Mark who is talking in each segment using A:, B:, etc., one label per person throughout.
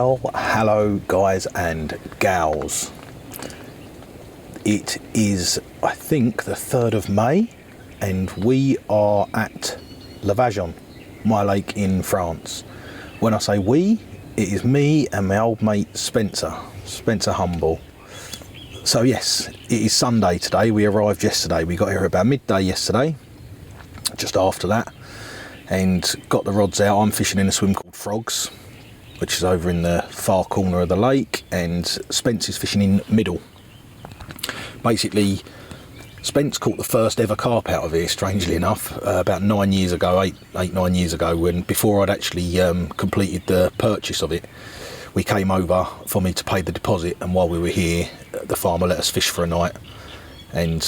A: Well, hello guys and gals. It is, I think, the 3rd of May and we are at Lavajon, my lake in France. When I say we, it is me and my old mate Spencer Humble. So yes, it is Sunday today. We arrived yesterday. We got here about midday yesterday, just after that, and got the rods out. I'm fishing in a swim called Frogs, which is over in the far corner of the lake, and Spence is fishing in middle. Basically, Spence caught the first ever carp out of here, strangely enough, about 9 years ago, 9 years ago, when before I'd actually completed the purchase of it. We came over for me to pay the deposit, and while we were here, the farmer let us fish for a night. And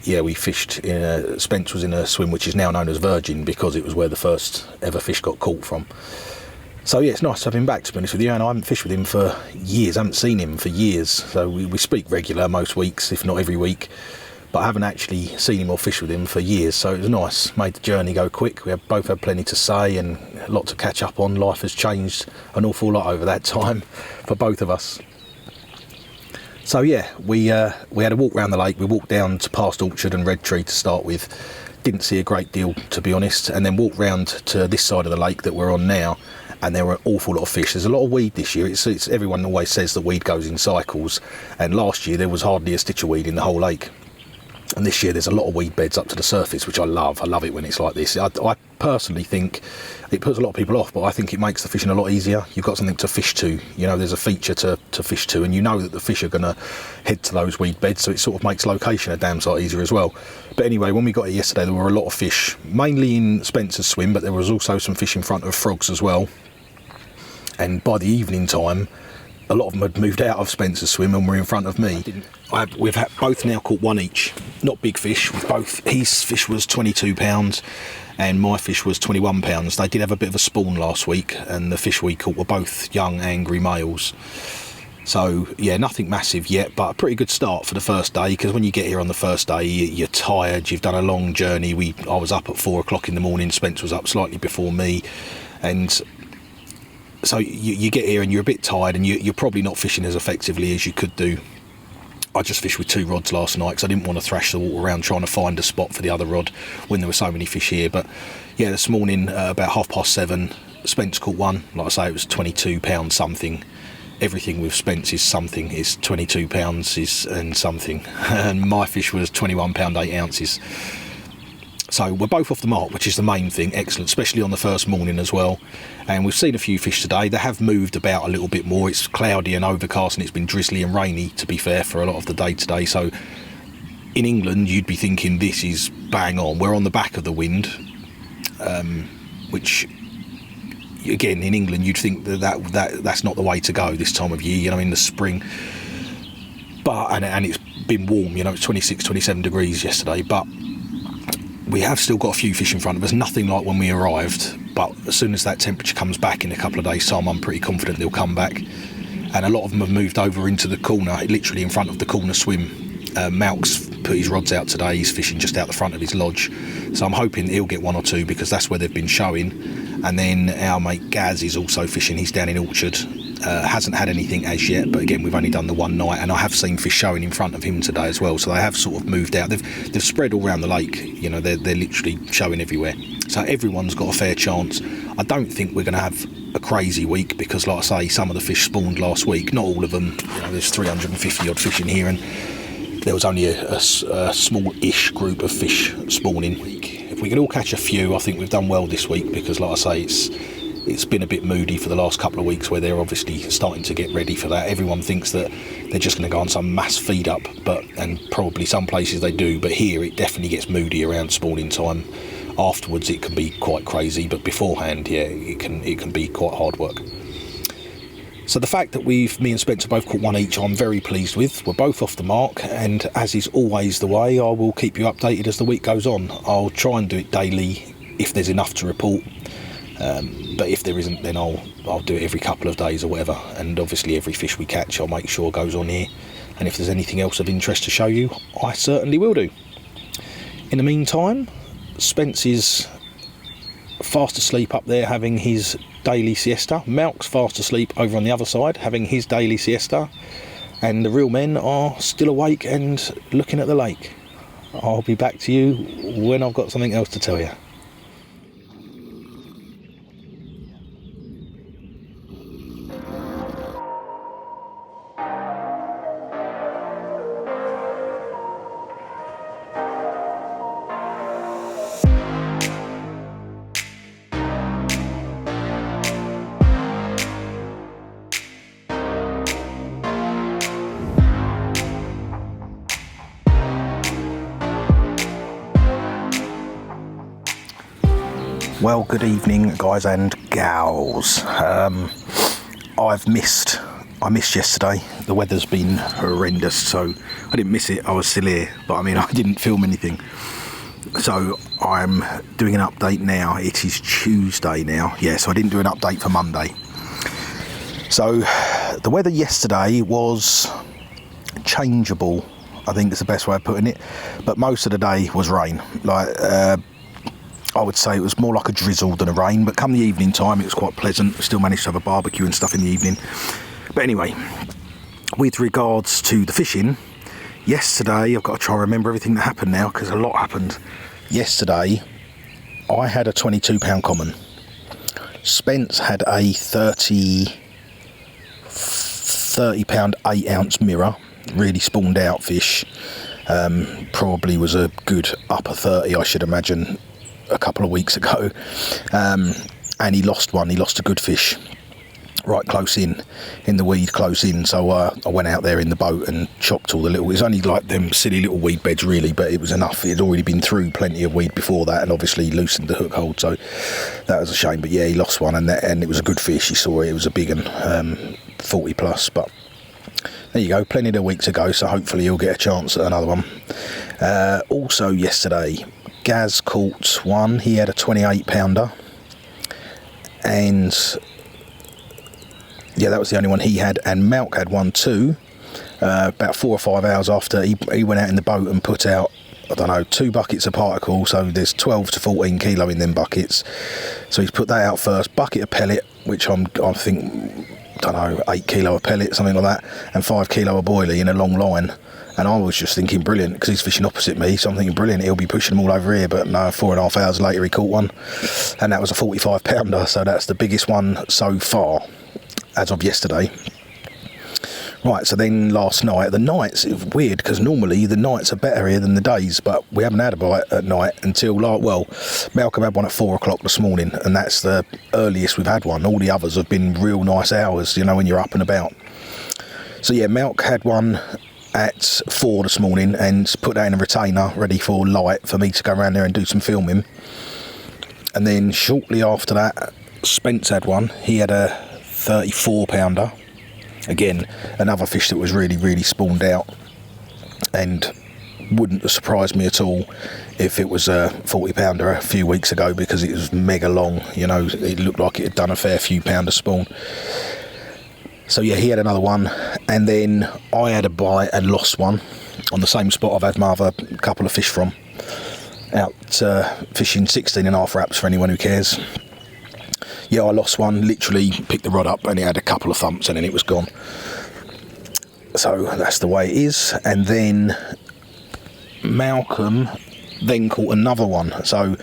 A: yeah, we fished in Spence was in a swim which is now known as Virgin, because it was where the first ever fish got caught from. So yeah, it's nice to have him back, to be honest with you, and I haven't fished with him for years. I haven't seen him for years, so we speak regular most weeks, if not every week, but I haven't actually seen him or fished with him for years, so it was nice. Made the journey go quick. We have both had plenty to say and a lot to catch up on. Life has changed an awful lot over that time for both of us. So yeah, we had a walk around the lake. We walked down to past Orchard and Red Tree to start with. Didn't see a great deal, to be honest, and then walked round to this side of the lake that we're on now, and there were an awful lot of fish. There's a lot of weed this year. It's everyone always says that weed goes in cycles, and last year there was hardly a stitch of weed in the whole lake. And this year there's a lot of weed beds up to the surface, which I love. I love it when it's like this. I personally think it puts a lot of people off, but I think it makes the fishing a lot easier. You've got something to fish to, you know, there's a feature to fish to, and you know that the fish are going to head to those weed beds, so it sort of makes location a damn sight easier as well. But anyway, when we got here yesterday, there were a lot of fish, mainly in Spencer's swim, but there was also some fish in front of Frogs as well. And by the evening time, a lot of them had moved out of Spencer's swim and were in front of me. We've had both now caught one each, not big fish. With both, his fish was 22 pounds and my fish was 21 pounds. They did have a bit of a spawn last week, and the fish we caught were both young, angry males. So yeah, nothing massive yet, but a pretty good start for the first day, because when you get here on the first day, you're tired, you've done a long journey. I was up at 4 o'clock in the morning, Spence was up slightly before me, and so you get here and you're a bit tired, and you're probably not fishing as effectively as you could do. I just fished with 2 rods last night because I didn't want to thrash the water around trying to find a spot for the other rod when there were so many fish here. But yeah, this morning about 7:30, Spence caught one. Like I say, it was 22 pounds something. Everything with Spence is something, is 22 pounds and something. And my fish was 21 pound 8 ounces. So we're both off the mark, which is the main thing. Excellent, especially on the first morning as well. And we've seen a few fish today. They have moved about a little bit more. It's cloudy and overcast, and it's been drizzly and rainy, to be fair, for a lot of the day today. So in England, you'd be thinking this is bang on. We're on the back of the wind, which, again, in England, you'd think that's not the way to go this time of year, you know, in the spring. But and it's been warm, you know, it's 26, 27 degrees yesterday, but we have still got a few fish in front of us, nothing like when we arrived, but as soon as that temperature comes back in a couple of days' time, I'm pretty confident they'll come back. And a lot of them have moved over into the corner, literally in front of the corner swim. Malk's put his rods out today, he's fishing just out the front of his lodge, so I'm hoping he'll get 1 or 2, because that's where they've been showing. And then our mate Gaz is also fishing, he's down in Orchard. Hasn't had anything as yet, but again, we've only done the one night, and I have seen fish showing in front of him today as well, so they have sort of moved out. They've spread all around the lake, you know, they're literally showing everywhere, so everyone's got a fair chance. I don't think we're going to have a crazy week, because like I say, some of the fish spawned last week, not all of them, you know, there's 350 odd fish in here, and there was only a small-ish group of fish spawning. If we can all catch a few, I think we've done well this week, because like I say, it's been a bit moody for the last couple of weeks, where they're obviously starting to get ready for that. Everyone thinks that they're just going to go on some mass feed up, and probably some places they do, but here it definitely gets moody around spawning time. Afterwards it can be quite crazy, but beforehand, yeah, it can be quite hard work. So the fact that me and Spencer both caught one each, I'm very pleased with. We're both off the mark, and as is always the way, I will keep you updated as the week goes on. I'll try and do it daily if there's enough to report. But if there isn't, then I'll do it every couple of days or whatever, and obviously every fish we catch I'll make sure goes on here, and if there's anything else of interest to show you, I certainly will do. In the meanime, Spence is fast asleep up there having his daily siesta. Malk's fast asleep over on the other side having his daily siesta. And the real men are still awake and looking at the lake. I'll be back to you when I've got something else to tell you. Well, good evening, guys and gals. I missed yesterday. The weather's been horrendous, so I didn't miss it. I was still here, but I mean, I didn't film anything. So I'm doing an update now. It is Tuesday now. Yeah, so I didn't do an update for Monday. So the weather yesterday was changeable, I think is the best way of putting it. But most of the day was rain. I would say it was more like a drizzle than a rain, but come the evening time it was quite pleasant. We still managed to have a barbecue and stuff in the evening. But anyway, with regards to the fishing, yesterday, I've got to try and remember everything that happened now because a lot happened. Yesterday, I had a 22 pound common. Spence had a 30 pound 8 ounce mirror, really spawned out fish. Probably was a good upper 30, I should imagine, a couple of weeks ago, and he lost a good fish right close in the weed close in, so I went out there in the boat and chopped all the little, it's only like them silly little weed beds really, but it was enough. It had already been through plenty of weed before that and obviously loosened the hook hold, so that was a shame. But yeah, he lost one, and it was a good fish. He saw it was a big one, 40 plus, but there you go, plenty of weeks ago, so hopefully he'll get a chance at another one. Also yesterday, Gaz caught one. He had a 28 pounder, and yeah, that was the only one he had. And Malk had one too, about 4 or 5 hours after he went out in the boat and put out, I don't know, 2 buckets of particle, so there's 12 to 14 kilo in them buckets. So he's put that out first, bucket of pellet, which I think, I don't know, 8 kilo of pellet, something like that, and 5 kilo of boilie in a long line. And I was just thinking brilliant, because he's fishing opposite me, so I'm thinking brilliant, he'll be pushing them all over here. But no, 4.5 hours later he caught one, and that was a 45 pounder, so that's the biggest one so far as of yesterday. Right, so then last night, the nights, it was weird, because normally the nights are better here than the days, but we haven't had a bite at night until, Malcolm had one at 4 o'clock this morning, and that's the earliest we've had one. All the others have been real nice hours, you know, when you're up and about. So yeah, Malk had one at 4 this morning and put that in a retainer ready for light for me to go around there and do some filming. And then shortly after that, Spence had one. He had a 34 pounder. Again, another fish that was really, really spawned out, and wouldn't have surprised me at all if it was a 40 pounder a few weeks ago, because it was mega long, you know, it looked like it had done a fair few pounder spawn. So yeah, he had another one, and then I had a bite and lost one on the same spot I've had my other couple of fish from, out fishing 16.5 wraps for anyone who cares. Yeah, I lost one, literally picked the rod up and it had a couple of thumps and then it was gone. So that's the way it is. And then Malcolm then caught another one, so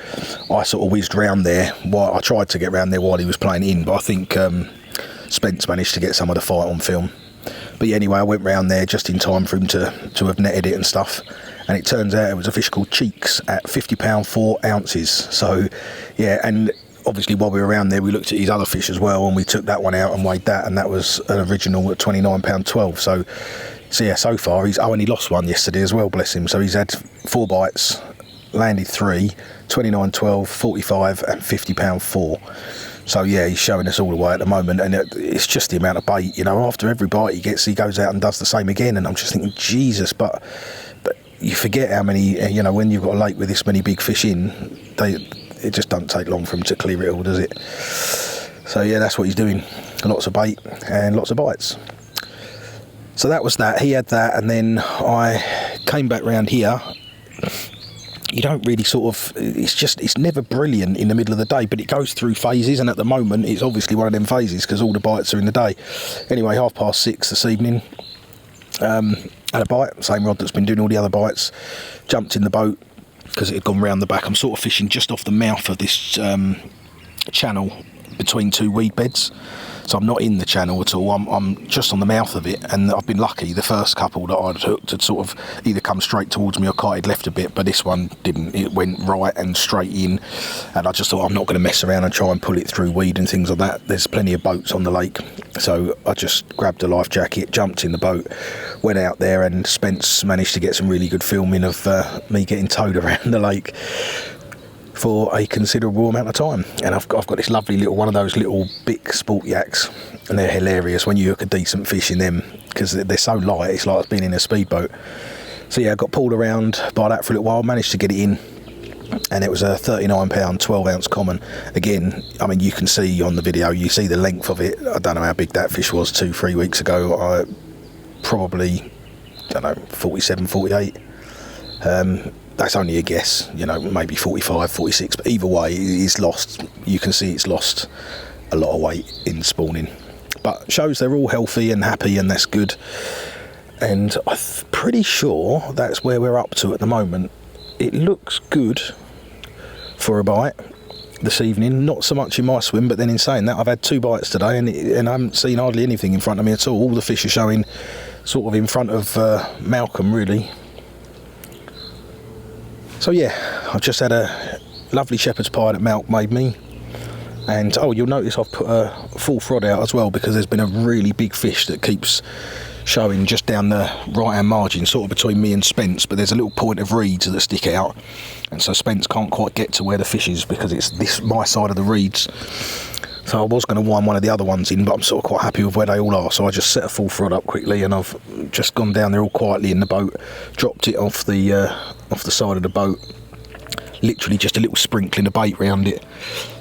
A: I sort of whizzed round there. I tried to get round there while he was playing in, but I think Spence managed to get some of the fight on film. But yeah, anyway, I went round there just in time for him to have netted it and stuff, and it turns out it was a fish called Cheeks at 50 pound 4 ounces. So yeah, and obviously while we were around there we looked at his other fish as well, and we took that one out and weighed that, and that was an original at 29 pound 12. So yeah, so far and he lost one yesterday as well, bless him. So he's had 4 bites, landed 3, 29, 12, 45 and 50 pound 4. So yeah, he's showing us all the way at the moment, and it's just the amount of bait, you know. After every bite he gets, he goes out and does the same again, and I'm just thinking, Jesus, but you forget how many, you know, when you've got a lake with this many big fish in, it just doesn't take long for him to clear it all, does it? So yeah, that's what he's doing, lots of bait and lots of bites. So that was that, he had that, and then I came back round here you don't really sort of, it's never brilliant in the middle of the day, but it goes through phases, and at the moment it's obviously one of them phases because all the bites are in the day. Anyway, 6:30 this evening, had a bite, same rod that's been doing all the other bites, jumped in the boat because it had gone round the back. I'm sort of fishing just off the mouth of this channel between two weed beds, so I'm not in the channel at all. I'm just on the mouth of it, and I've been lucky. The first couple that I'd hooked had sort of either come straight towards me or kited left a bit, but this one didn't. It went right and straight in, and I just thought I'm not going to mess around and try and pull it through weed and things like that. There's plenty of boats on the lake, so I just grabbed a life jacket, jumped in the boat, went out there, and Spence managed to get some really good filming of me getting towed around the lake for a considerable amount of time. And I've got this lovely little one of those little big sport yaks, and they're hilarious when you hook a decent fish in them because they're so light, it's like being in a speedboat. So yeah, I got pulled around by that for a little while, managed to get it in, and it was a 39 pound 12 ounce common. Again, I mean, you can see on the video, you see the length of it. I don't know how big that fish was 2-3 weeks ago. I probably, I don't know, 47, 48. That's only a guess, you know, maybe 45, 46, but either way, it's lost. You can see it's lost a lot of weight in spawning. But shows they're all healthy and happy, and that's good. And I'm pretty sure that's where we're up to at the moment. It looks good for a bite this evening. Not so much in my swim, but then in saying that, I've had 2 bites today, and I haven't seen hardly anything in front of me at all. All the fish are showing sort of in front of Malcolm, really. So yeah, I've just had a lovely shepherd's pie that Malc made me, and oh, you'll notice I've put a full rod out as well because there's been a really big fish that keeps showing just down the right hand margin, sort of between me and Spence, but there's a little point of reeds that stick out, and so Spence can't quite get to where the fish is because it's my side of the reeds. So I was going to wind one of the other ones in, but I'm sort of quite happy with where they all are, so I just set a full rod up quickly, and I've just gone down there all quietly in the boat, dropped it off the side of the boat, literally just a little sprinkling of bait round it,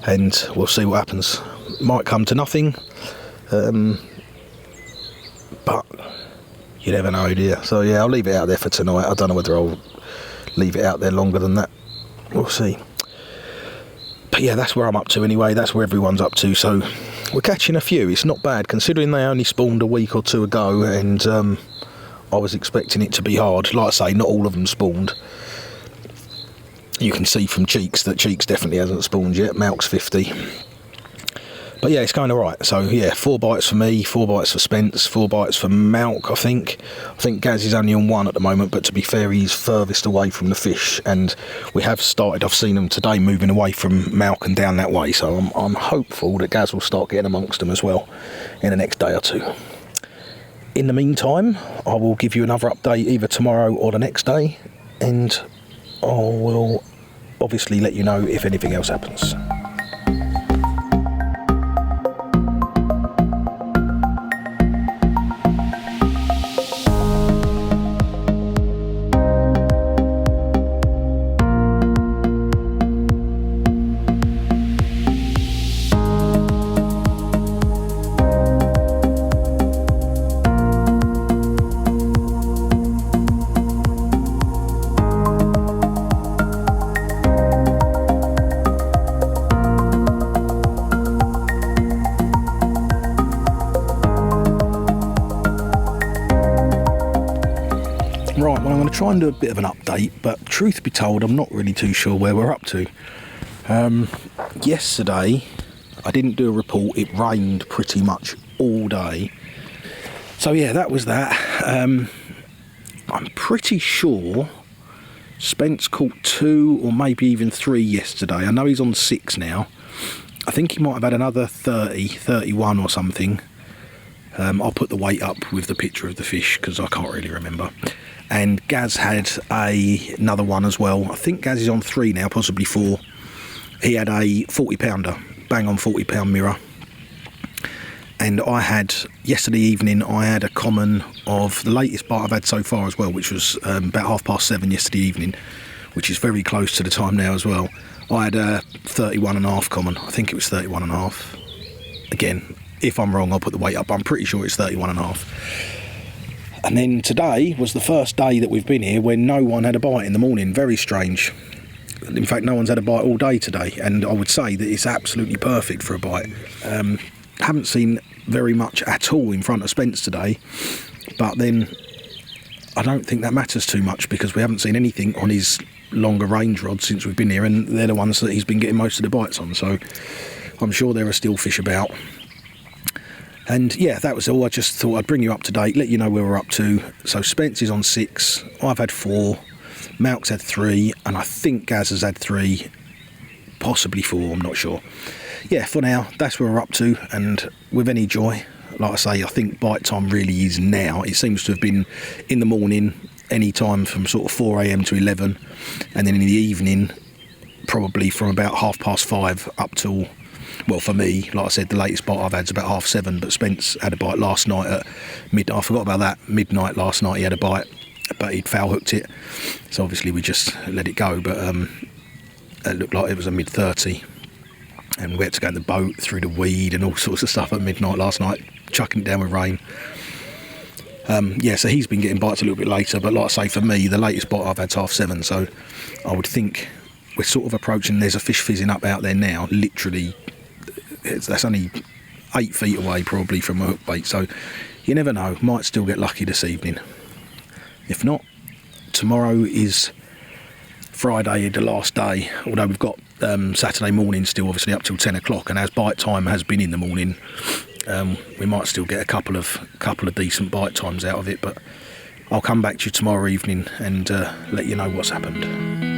A: and we'll see what happens. Might come to nothing, but you never know, dear. So yeah, I'll leave it out there for tonight. I don't know whether I'll leave it out there longer than that. We'll see. But yeah, that's where I'm up to anyway. That's where everyone's up to. So we're catching a few. It's not bad considering they only spawned a week or two ago, and I was expecting it to be hard. Like I say, not all of them spawned. You can see from Cheeks that Cheeks definitely hasn't spawned yet. Malc's 50. But yeah, it's going alright. So yeah, 4 bites for me, 4 bites for Spence, 4 bites for Malc, I think. I think Gaz is only on 1 at the moment, but to be fair, he's furthest away from the fish, and we have started, I've seen them today moving away from Malc and down that way, so I'm hopeful that Gaz will start getting amongst them as well in the next day or two. In the meantime, I will give you another update either tomorrow or the next day, and I will obviously let you know if anything else happens. Right, well, I'm going to try and do a bit of an update, but truth be told, I'm not really too sure where we're up to. Yesterday, I didn't do a report. It rained pretty much all day. So yeah, that was that. I'm pretty sure Spence caught 2 or maybe even 3 yesterday. I know he's on 6 now. I think he might have had another 30, 31 or something. I'll put the weight up with the picture of the fish because I can't really remember. And Gaz had another one as well. I think Gaz is on 3 now, possibly 4. He had a 40 pounder, bang on 40 pound mirror. And I had, yesterday evening, I had a common of the latest bite I've had so far as well, which was about 7:30 yesterday evening, which is very close to the time now as well. I had a 31.5 common. I think it was 31.5. Again, if I'm wrong, I'll put the weight up. I'm pretty sure it's 31.5. And then today was the first day that we've been here when no one had a bite in the morning. Very strange. In fact, no one's had a bite all day today, and I would say that it's absolutely perfect for a bite. Haven't seen very much at all in front of Spence today, but then I don't think that matters too much because we haven't seen anything on his longer range rods since we've been here, and they're the ones that he's been getting most of the bites on, so I'm sure there are still fish about. And yeah, that was all. I just thought I'd bring you up to date, let you know where we're up to. So Spence is on 6, I've had 4, Malk's had 3, and I think Gaz has had 3, possibly 4, I'm not sure. Yeah, for now, that's where we're up to, and with any joy, like I say, I think bite time really is now. It seems to have been in the morning, any time from sort of 4 a.m. to 11, and then in the evening, probably from about 5:30 up till, well, for me, like I said, the latest bite I've had is about 7:30, but Spence had a bite last night at midnight. I forgot about that. Midnight last night he had a bite, but he'd foul hooked it, so obviously we just let it go, but it looked like it was a mid-30. And we had to go in the boat through the weed and all sorts of stuff at midnight last night, chucking it down with rain. Yeah, so he's been getting bites a little bit later, but like I say, for me, the latest bite I've had is 7:30, so I would think we're sort of approaching, there's a fish fizzing up out there now, literally, that's only 8 feet away probably from a hook bait, so you never know, might still get lucky this evening. If not, tomorrow is Friday, the last day, although we've got Saturday morning still obviously up till 10 o'clock, and as bite time has been in the morning, we might still get a couple of decent bite times out of it, but I'll come back to you tomorrow evening and let you know what's happened.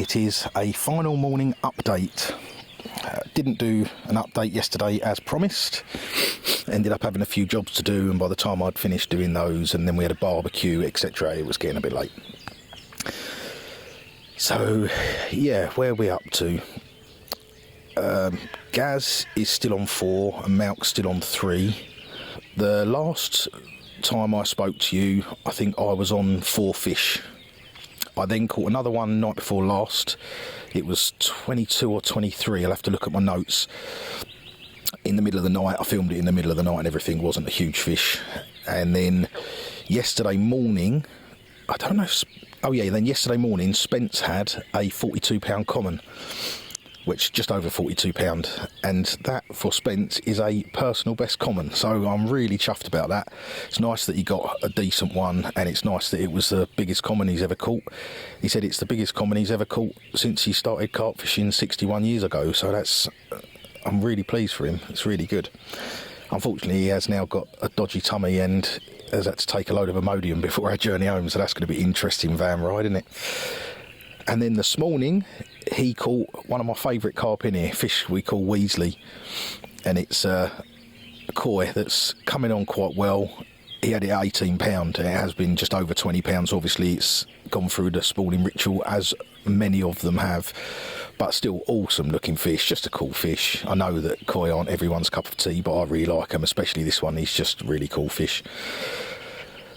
A: It is a final morning update. Didn't do an update yesterday as promised. Ended up having a few jobs to do, and by the time I'd finished doing those, and then we had a barbecue, etc., it was getting a bit late. So, yeah, where are we up to? Gaz is still on 4 and Malk's still on 3. The last time I spoke to you, I think I was on 4 fish. I then caught another one night before last. It was 22 or 23, I'll have to look at my notes. In the middle of the night, I filmed it in the middle of the night and everything, wasn't a huge fish. And then yesterday morning, I don't know, then yesterday morning Spence had a 42 pound common, which just over 42 pound, and that for Spence is a personal best common, so I'm really chuffed about that. It's nice that he got a decent one, and it's nice that it was the biggest common he's ever caught. He said it's the biggest common he's ever caught since he started carp fishing 61 years ago, so that's, I'm really pleased for him. It's really good. Unfortunately, he has now got a dodgy tummy and has had to take a load of Imodium before our journey home, so that's going to be an interesting van ride, isn't it? And then this morning, he caught one of my favourite carp in here, fish we call Weasley, and it's a koi that's coming on quite well. He had it at 18 pound, and it has been just over 20 pounds. Obviously, it's gone through the spawning ritual, as many of them have, but still awesome looking fish, just a cool fish. I know that koi aren't everyone's cup of tea, but I really like them, especially this one. He's just a really cool fish.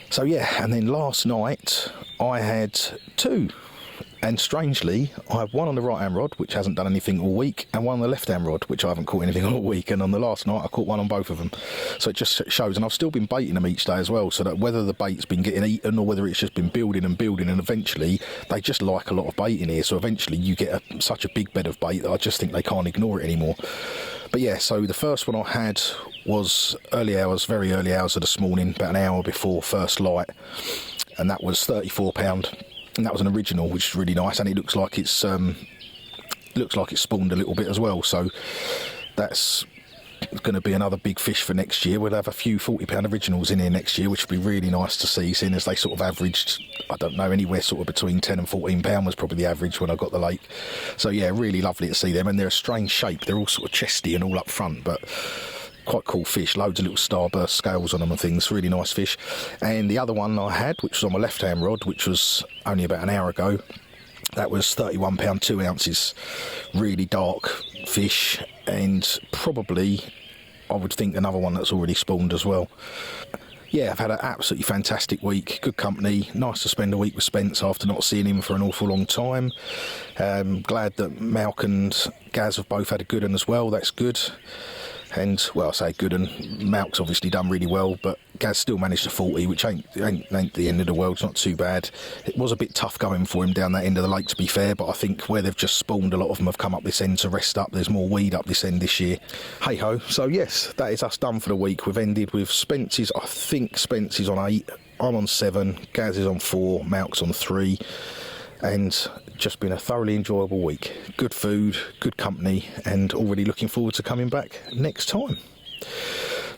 A: So yeah, and then last night I had 2. And strangely, I have one on the right-hand rod, which hasn't done anything all week, and one on the left-hand rod, which I haven't caught anything all week. And on the last night, I caught one on both of them. So it just shows, and I've still been baiting them each day as well, so that whether the bait's been getting eaten or whether it's just been building, and eventually they just like a lot of bait in here. So eventually you get such a big bed of bait that I just think they can't ignore it anymore. But yeah, so the first one I had was early hours, very early hours of this morning, about an hour before first light, and that was 34 pound. And that was an original, which is really nice, and it looks like it's spawned a little bit as well. So that's going to be another big fish for next year. We'll have a few 40-pound originals in here next year, which would be really nice to see, seeing as they sort of averaged, I don't know, anywhere sort of between 10 and 14 pound was probably the average when I got the lake. So yeah, really lovely to see them, and they're a strange shape. They're all sort of chesty and all up front, but quite cool fish. Loads of little starburst scales on them and things. Really nice fish. And the other one I had, which was on my left hand rod, which was only about an hour ago, that was 31 pound 2 ounces. Really dark fish, and probably I would think another one that's already spawned as well. Yeah, I've had an absolutely fantastic week. Good company. Nice to spend a week with Spence after not seeing him for an awful long time. Glad that Malk and Gaz have both had a good one as well. That's good. And, well, I say good, and Malk's obviously done really well, but Gaz still managed a 40, which ain't the end of the world. It's not too bad. It was a bit tough going for him down that end of the lake, to be fair, but I think where they've just spawned, a lot of them have come up this end to rest up. There's more weed up this end this year. Hey-ho. So, yes, that is us done for the week. We've ended with Spence's. I think Spence is on 8. I'm on 7. Gaz is on 4. Malk's on 3. And just been a thoroughly enjoyable week. Good food, good company, and already looking forward to coming back next time.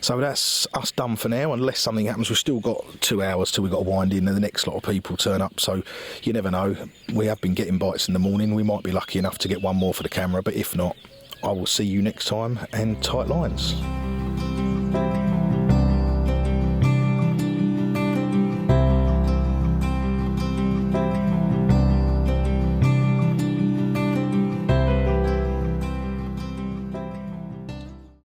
A: So that's us done for now, unless something happens. We've still got 2 hours till we've got to wind in and the next lot of people turn up, so you never know. We have been getting bites in the morning. We might be lucky enough to get one more for the camera, but if not, I will see you next time, and tight lines.